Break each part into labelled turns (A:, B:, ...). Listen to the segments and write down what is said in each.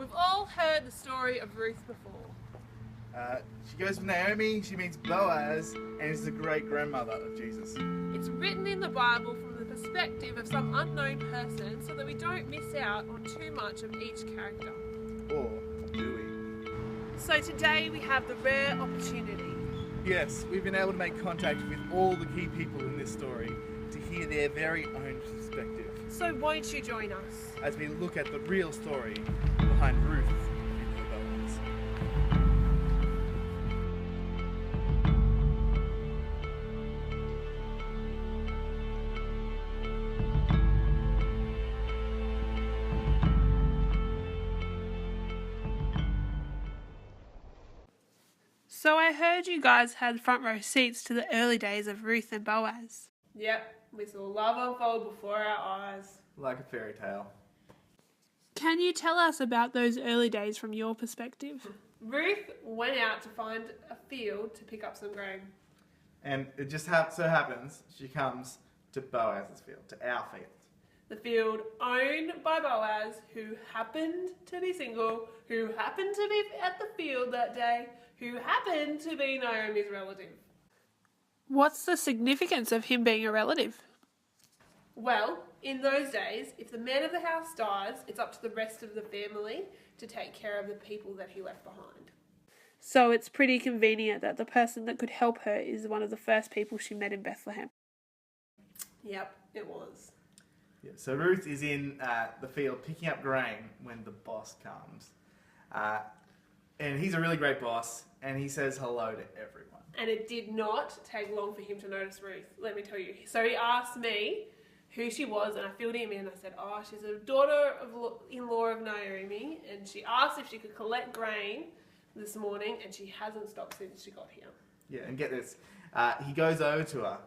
A: We've all heard the story of Ruth before.
B: She goes with Naomi, she meets Boaz, and is the great-grandmother of Jesus.
A: It's written in the Bible from the perspective of some unknown person so that we don't miss out on too much of each character.
B: Or do we?
A: So today we have the rare opportunity.
B: Yes, we've been able to make contact with all the key people in this story to hear their very own perspective
A: So won't you join us?
B: as we look at the real story behind Ruth and her Boaz.
A: So I heard you guys had front row seats to the early days of Ruth and Boaz. Yep, we saw love unfold before our eyes.
B: Like a fairy tale.
A: Can you tell us about those early days from your perspective? Ruth went out to find a field to pick up some grain.
B: And it just so happens she comes to Boaz's field, to our field.
A: The field owned by Boaz, who happened to be single, who happened to be at the field that day, who happened to be Naomi's relative. What's the significance of him being a relative? Well, in those days, if the man of the house dies, it's up to the rest of the family to take care of the people that he left behind. So it's pretty convenient that the person that could help her is one of the first people she met in Bethlehem. Yep, it was.
B: Yeah, so Ruth is in the field picking up grain when the boss comes. And he's a really great boss, and he says hello to everyone.
A: And it did not take long for him to notice Ruth, let me tell you. So he asked me who she was, and I filled him in. I said, oh, she's a daughter-in-law of Naomi, and she asked if she could collect grain this morning, and she hasn't stopped since she got here.
B: Yeah, and get this. He goes over to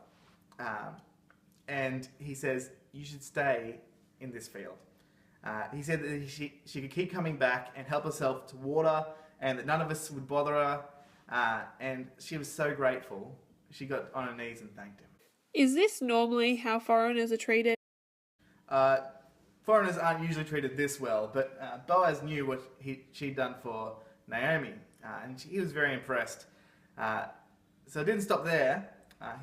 B: her, and he says, you should stay in this field. He said that she could keep coming back and help herself to water, and that none of us would bother her, and she was so grateful. She got on her knees and thanked him.
A: Is this normally how foreigners are treated?
B: Foreigners aren't usually treated this well, but Boaz knew what she'd done for Naomi, and he was very impressed. So it didn't stop there.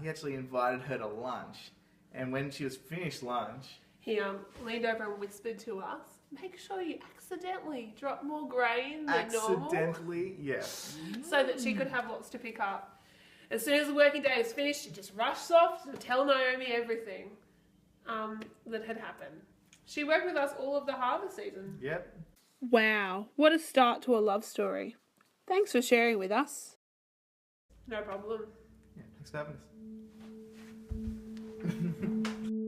B: He actually invited her to lunch, and when she was finished lunch,
A: he leaned over and whispered to us, make sure you accidentally drop more grain than normal.
B: Accidentally, yes.
A: So that she could have lots to pick up. As soon as the working day was finished, she just rushed off to tell Naomi everything that had happened. She worked with us all of the harvest season.
B: Yep.
A: Wow, what a start to a love story. Thanks for sharing with us. No problem.
B: Yeah, thanks for having us.